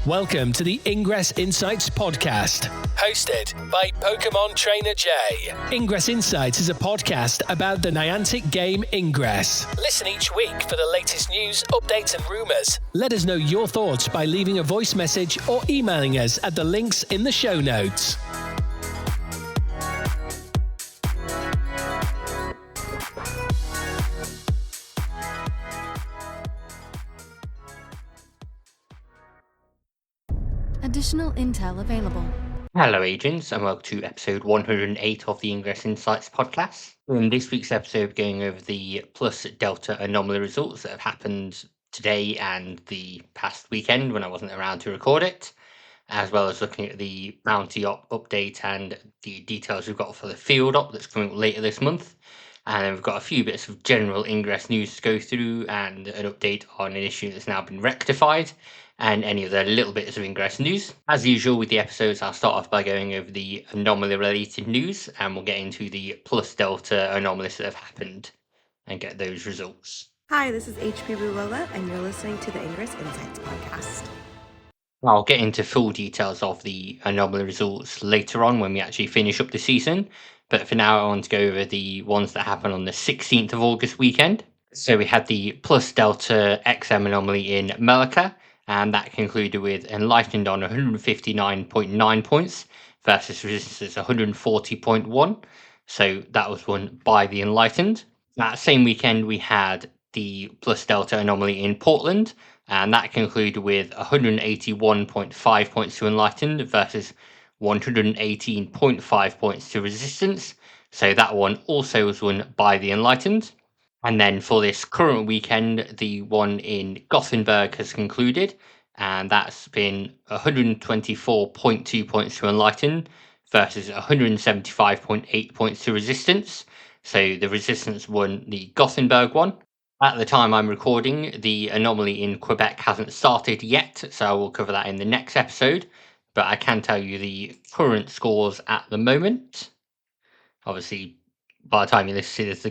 Welcome to the Ingress Insights podcast, hosted by PkmnTrainerJ. Ingress Insights is a podcast about the Niantic game Ingress. Listen each week for the latest news, updates and rumours. Let us know your thoughts by leaving a voice message or emailing us at the links in the show notes. Additional intel available. Hello, agents, and welcome to episode 108 of the Ingress Insights podcast. In this week's episode, we're going over the plus Delta Anomaly results that have happened today and the past weekend when I wasn't around to record it, as well as looking at the bounty op update and the details we've got for the field op that's coming up later this month. And then we've got a few bits of general Ingress news to go through and an update on an issue that's now been rectified, and any of the little bits of Ingress news. As usual with the episodes, I'll start off by going over the anomaly-related news, and we'll get into the plus Delta anomalies that have happened and get those results. Hi, this is HP Rulola, and you're listening to the Ingress Insights podcast. I'll get into full details of the anomaly results later on when we actually finish up the season, but for now I want to go over the ones that happened on the 16th of August weekend. So we had the plus Delta XM anomaly in Melika, and that concluded with Enlightened on 159.9 points versus Resistance 140.1. So that was won by the Enlightened. That same weekend, we had the plus Delta anomaly in Portland, and that concluded with 181.5 points to Enlightened versus 118.5 points to Resistance. So that one also was won by the Enlightened. And then for this current weekend, the one in Gothenburg has concluded, and that's been 124.2 points to Enlightened versus 175.8 points to Resistance. So the Resistance won the Gothenburg one. At the time I'm recording, the anomaly in Quebec hasn't started yet, so I will cover that in the next episode. But I can tell you the current scores at the moment. Obviously, by the time you listen to this, the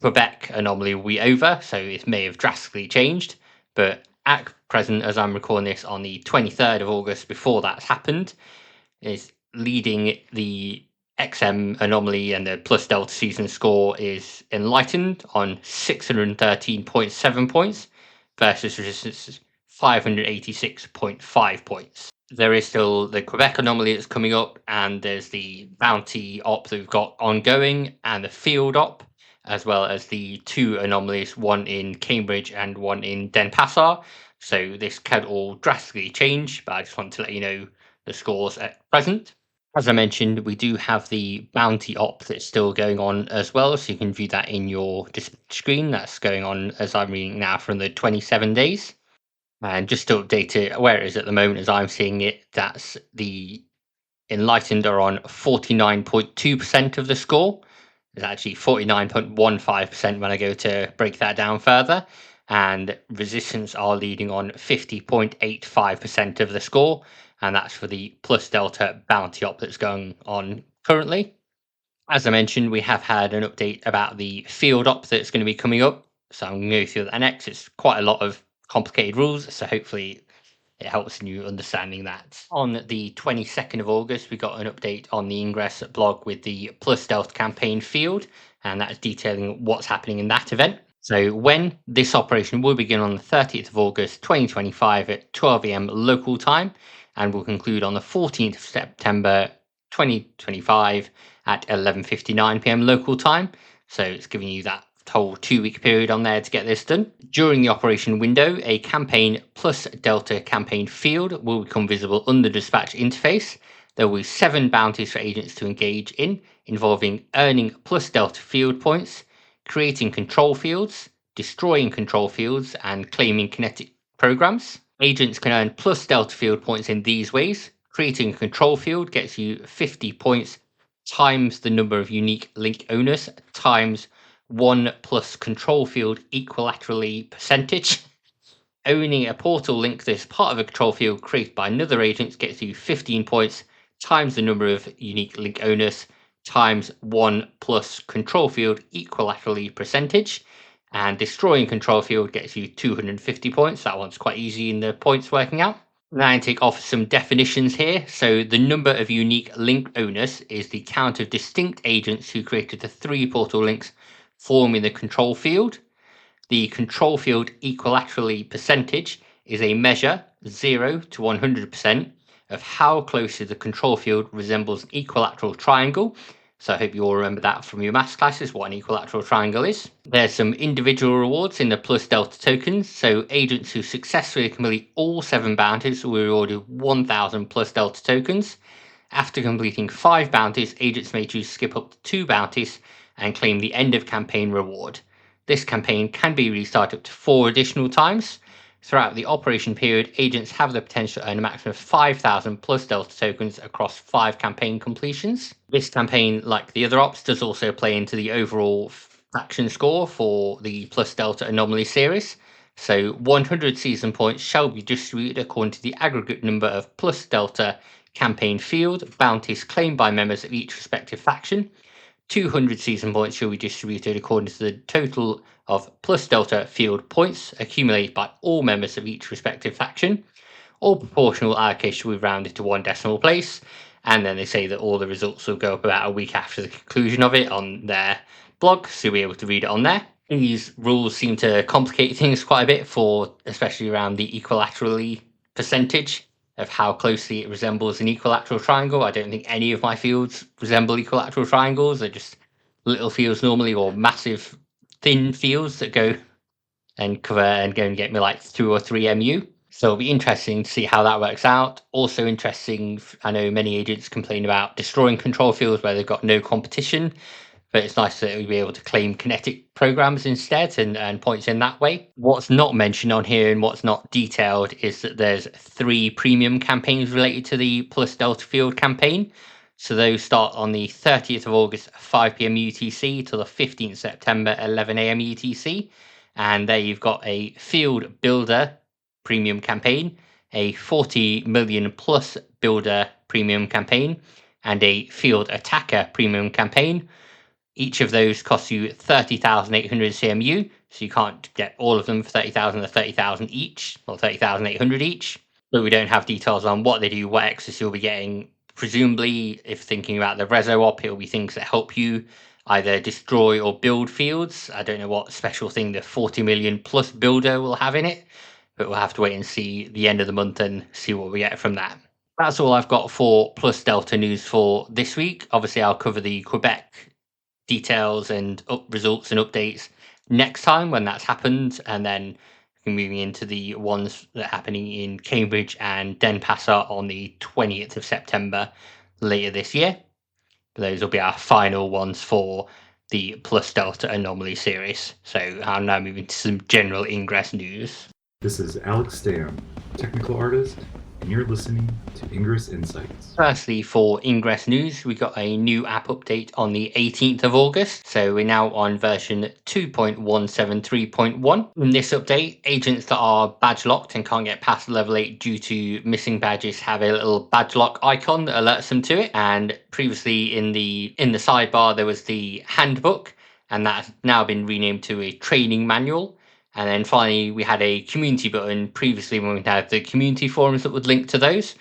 Quebec anomaly will be over, so it may have drastically changed. But at present, as I'm recording this on the 23rd of August, before that's happened, is leading the XM anomaly and the plus Delta season score is Enlightened on 613.7 points versus Resistance 586.5 points. There is still the Quebec anomaly that's coming up, and there's the bounty op that we've got ongoing and the field op, as well as the two anomalies, one in Cambridge and one in Denpasar. So this can all drastically change, but I just want to let you know the scores at present. As I mentioned, we do have the bounty op that's still going on as well, so you can view that in your display screen. That's going on as I'm reading now from the 27 days. And just to update it where it is at the moment as I'm seeing it, that's the Enlightened are on 49.2% of the score. It's actually 49.15% when I go to break that down further. And Resistance are leading on 50.85% of the score. And that's for the plus Delta bounty op that's going on currently. As I mentioned, we have had an update about the field op that's going to be coming up. So I'm going to go through that next. It's quite a lot of complicated rules, so hopefully it helps in you understanding that. On the 22nd of August, we got an update on the Ingress blog with the plus Delta campaign field, and that's detailing what's happening in that event. So when this operation will begin on the 30th of August 2025 at 12 AM local time, and will conclude on the 14th of September 2025 at 11:59 PM local time. So it's giving you that whole 2-week period on there to get this done. During the operation window, a campaign plus Delta campaign field will become visible on the dispatch interface. There will be 7 bounties for agents to engage in, involving earning plus Delta field points, creating control fields, destroying control fields, and claiming kinetic programs. Agents can earn plus Delta field points in these ways. Creating a control field gets you 50 points times the number of unique link owners times 1 plus control field equilaterally percentage. Owning a portal link that is part of a control field created by another agent gets you 15 points times the number of unique link owners times 1 plus control field equilaterally percentage. And destroying control field gets you 250 points. That one's quite easy in the points working out. Niantic offers some definitions here. So the number of unique link owners is the count of distinct agents who created the 3 portal links forming the control field. The control field equilaterally percentage is a measure, 0 to 100%, of how closely the control field resembles an equilateral triangle. So I hope you all remember that from your maths classes, what an equilateral triangle is. There's some individual rewards in the plus delta tokens. So agents who successfully complete all 7 bounties will be rewarded 1,000 plus delta tokens. After completing 5 bounties, agents may choose to skip up to 2 bounties and claim the end of campaign reward. This campaign can be restarted up to 4 additional times. Throughout the operation period, agents have the potential to earn a maximum of 5,000 plus Delta tokens across 5 campaign completions. This campaign, like the other ops, does also play into the overall faction score for the plus Delta Anomaly series. So 100 season points shall be distributed according to the aggregate number of plus Delta campaign field bounties claimed by members of each respective faction. 200 season points shall be distributed according to the total of plus delta field points accumulated by all members of each respective faction. All proportional allocation will be rounded to 1 decimal place, and then they say that all the results will go up about a week after the conclusion of it on their blog, so you'll be able to read it on there. These rules seem to complicate things quite a bit, for especially around the equilaterally percentage of how closely it resembles an equilateral triangle. I don't think any of my fields resemble equilateral triangles. They're just little fields normally, or massive thin fields that go and cover and go and get me like 2 or 3 MU. So it'll be interesting to see how that works out. Also interesting, I know many agents complain about destroying control fields where they've got no competition, but it's nice that we'll be able to claim kinetic programs instead and points in that way. What's not mentioned on here and what's not detailed is that there's 3 premium campaigns related to the plus Delta Field campaign. So those start on the 30th of August, 5 p.m. UTC till the 15th September, 11 a.m. UTC. And there you've got a Field Builder premium campaign, a 40 million plus Builder premium campaign, and a Field Attacker premium campaign. Each of those costs you 30,800 CMU, so you can't get all of them for 30,000 or 30,000 each, or 30,800 each. But we don't have details on what they do, what extras you'll be getting. Presumably, if thinking about the Rezo op, it'll be things that help you either destroy or build fields. I don't know what special thing the 40 million plus builder will have in it, but we'll have to wait and see the end of the month and see what we get from that. That's all I've got for Plus Delta news for this week. Obviously, I'll cover the Quebec details and results and updates next time when that's happened, and then moving into the ones that are happening in Cambridge and Denpasar on the 20th of September later this year. Those will be our final ones for the Plus Delta Anomaly series. So I'm now moving to some general Ingress news. This is Alex Stam, technical artist, and you're listening to Ingress Insights. Firstly, for Ingress news, we got a new app update on the 18th of August. So we're now on version 2.173.1. In this update, agents that are badge locked and can't get past level 8 due to missing badges have a little badge lock icon that alerts them to it. And previously in the sidebar, there was the handbook, and that's now been renamed to a training manual. And then finally, we had a community button previously when we had the community forums that would link to those.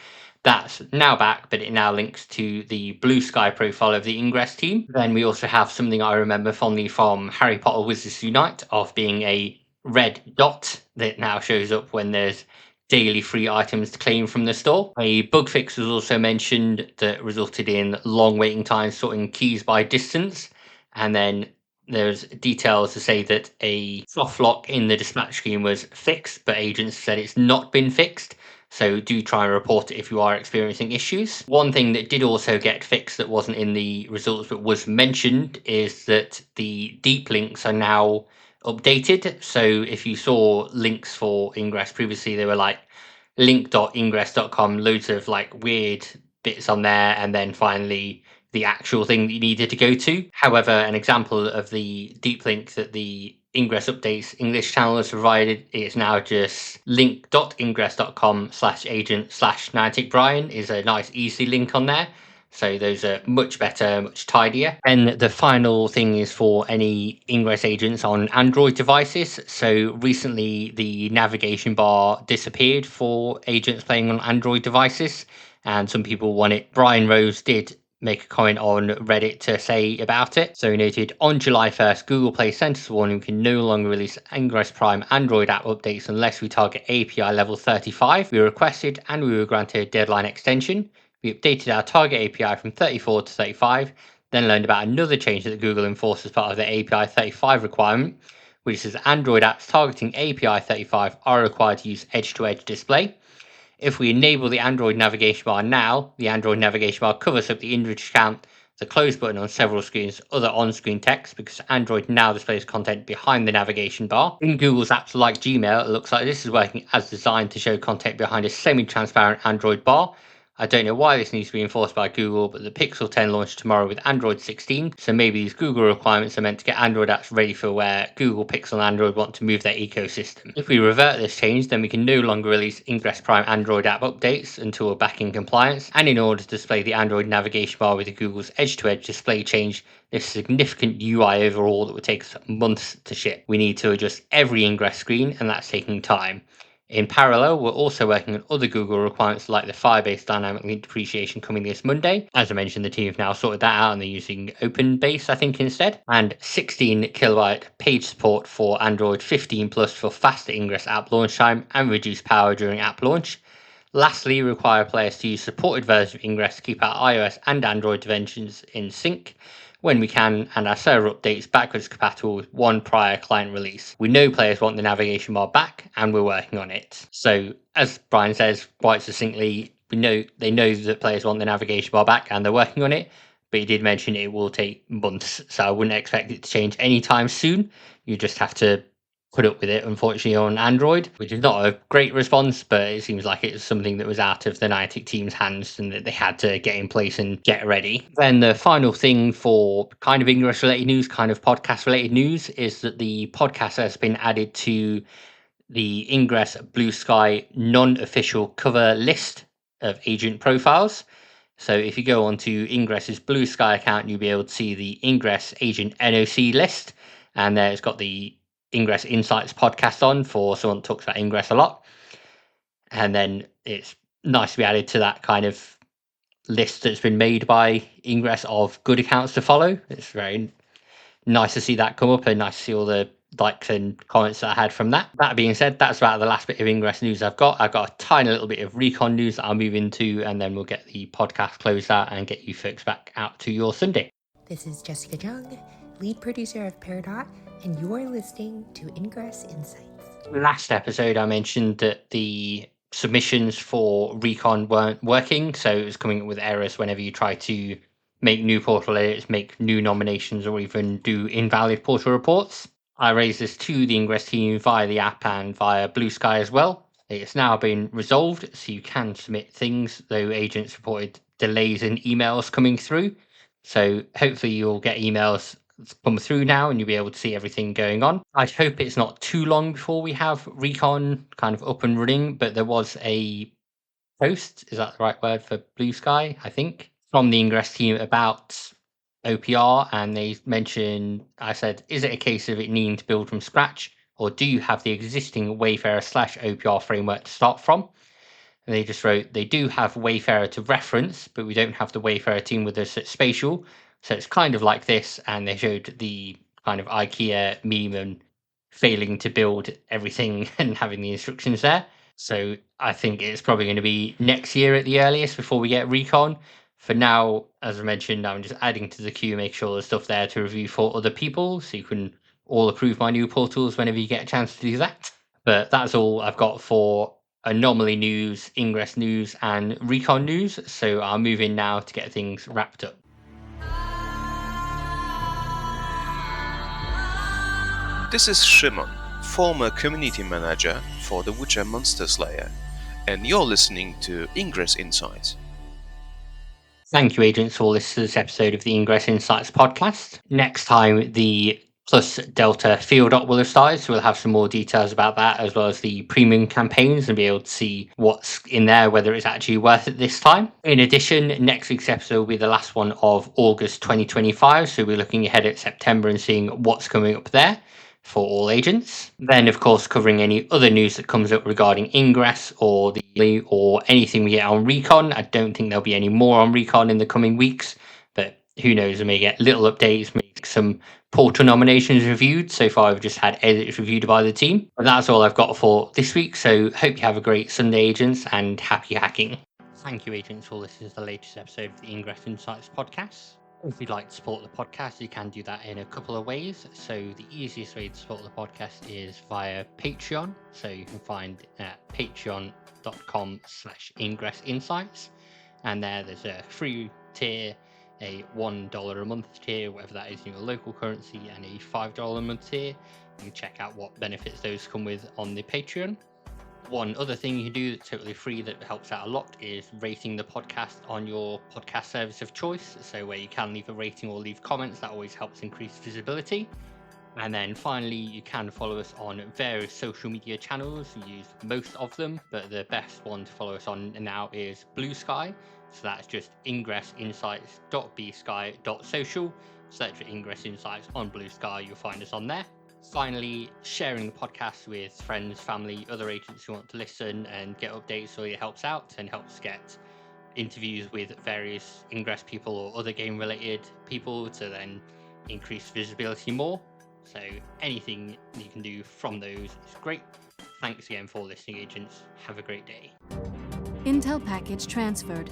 That's now back, but it now links to the Blue Sky profile of the Ingress team. Then we also have something I remember fondly from Harry Potter Wizards Unite of being a red dot that now shows up when there's daily free items to claim from the store. A bug fix was also mentioned that resulted in long waiting times sorting keys by distance. And then there's details to say that a soft lock in the dispatch screen was fixed, but agents said it's not been fixed. So do try and report it if you are experiencing issues. One thing that did also get fixed that wasn't in the results but was mentioned is that the deep links are now updated. So if you saw links for Ingress previously, they were like link.ingress.com, loads of like weird bits on there, and then finally the actual thing that you needed to go to. However, an example of the deep link that the Ingress Updates English channel has provided is now just link.ingress.com/agent/Niantic Brian is a nice easy link on there. So those are much better, much tidier. And the final thing is for any Ingress agents on Android devices. So recently the navigation bar disappeared for agents playing on Android devices, and some people want it. Brian Rose did make a comment on Reddit to say about it. So he noted, on July 1st, Google Play sent us a warning we can no longer release Ingress Prime Android app updates unless we target API level 35. We requested and we were granted a deadline extension. We updated our target API from 34 to 35, then learned about another change that Google enforced as part of the API 35 requirement, which says Android apps targeting API 35 are required to use edge-to-edge display. If we enable the Android navigation bar now, the Android navigation bar covers up the inventory count, the close button on several screens, other on-screen text, because Android now displays content behind the navigation bar. In Google's apps like Gmail, it looks like this is working as designed to show content behind a semi-transparent Android bar. I don't know why this needs to be enforced by Google, but the Pixel 10 launched tomorrow with Android 16, so maybe these Google requirements are meant to get Android apps ready for where Google Pixel and Android want to move their ecosystem. If we revert this change, then we can no longer release Ingress Prime Android app updates until we're back in compliance, and in order to display the Android navigation bar with Google's edge-to-edge display change, this significant UI overhaul that would take us months to ship. We need to adjust every Ingress screen, and that's taking time. In parallel, we're also working on other Google requirements like the Firebase dynamic link depreciation coming this Monday. As I mentioned, the team have now sorted that out and they're using OpenBase, I think, instead. And 16 kilobyte page support for Android 15 Plus for faster Ingress app launch time and reduced power during app launch. Lastly, require players to use supported versions of Ingress to keep our iOS and Android dimensions in sync when we can, and our server updates backwards compatible with one prior client release. We know players want the navigation bar back, and we're working on it. So, as Brian says quite succinctly, they know that players want the navigation bar back, and they're working on it. But he did mention it will take months, so I wouldn't expect it to change anytime soon. You just have to put up with it, unfortunately, on Android, which is not a great response, but it seems like it's something that was out of the Niantic team's hands and that they had to get in place and get ready. Then the final thing for kind of Ingress related news, kind of podcast related news, is that the podcast has been added to the Ingress Blue Sky non-official cover list of agent profiles. So if you go onto Ingress's Blue Sky account, you'll be able to see the Ingress agent NOC list, and there it's got the Ingress Insights podcast on for someone that talks about Ingress a lot. And then it's nice to be added to that kind of list that's been made by Ingress of good accounts to follow. It's very nice to see that come up and nice to see all the likes and comments that I had from that. That being said, that's about the last bit of Ingress news I've got. I've got a tiny little bit of Recon news that I'll move into, and then we'll get the podcast closed out and get you folks back out to your Sunday. This is Jessica Jung, lead producer of Peridot, and you're listening to Ingress Insights. Last episode, I mentioned that the submissions for Recon weren't working, so it was coming up with errors whenever you try to make new portal edits, make new nominations, or even do invalid portal reports. I raised this to the Ingress team via the app and via Blue Sky as well. It's now been resolved, so you can submit things, though agents reported delays in emails coming through. So hopefully you'll get emails come through now and you'll be able to see everything going on. I hope it's not too long before we have Recon kind of up and running, but there was a post, is that the right word for Blue Sky, I think, from the Ingress team about OPR, and they mentioned, I said, is it a case of it needing to build from scratch, or do you have the existing Wayfarer/OPR framework to start from? And they just wrote, they do have Wayfarer to reference, but we don't have the Wayfarer team with us at Spatial. So it's kind of like this, and they showed the kind of IKEA meme and failing to build everything and having the instructions there. So I think it's probably going to be next year at the earliest before we get Recon. For now, as I mentioned, I'm just adding to the queue, make sure there's stuff there to review for other people, so you can all approve my new portals whenever you get a chance to do that. But that's all I've got for Anomaly news, Ingress news, and Recon news. So I'll move in now to get things wrapped up. This is Shimon, former community manager for the Witcher Monster Slayer, and you're listening to Ingress Insights. Thank you, agents, for listening to this episode of the Ingress Insights podcast. Next time, the Plus, Delta Field Op will have started, so we'll have some more details about that, as well as the premium campaigns, and be able to see what's in there, whether it's actually worth it this time. In addition, next week's episode will be the last one of August 2025, so we're looking ahead at September and seeing what's coming up there for all agents. Then, of course, covering any other news that comes up regarding Ingress or anything we get on Recon. I don't think there'll be any more on Recon in the coming weeks, but who knows, we may get little updates, make some portal nominations reviewed. So far, I've just had edits reviewed by the team. But that's all I've got for this week. So hope you have a great Sunday, agents, and happy hacking. Thank you, agents, for listening to the latest episode of the Ingress Insights podcast. If you'd like to support the podcast, you can do that in a couple of ways. So the easiest way to support the podcast is via Patreon. So you can find at patreon.com/Ingress Insights. And there's a free tier, a $1 a month tier, whatever that is in your local currency, and a $5 a month tier. You can check out what benefits those come with on the Patreon. One other thing you can do that's totally free that helps out a lot is rating the podcast on your podcast service of choice. So where you can leave a rating or leave comments, that always helps increase visibility. And then finally, you can follow us on various social media channels. We use most of them, but the best one to follow us on now is Blue Sky. So that's just ingressinsights.bsky.social. Search for Ingress Insights on Blue Sky, you'll find us on there. Finally, sharing the podcast with friends, family, other agents who want to listen and get updates, so it helps out and helps get interviews with various Ingress people or other game related people to then increase visibility more. So anything you can do from those is great. Thanks again for listening, agents. Have a great day. Intel package transferred.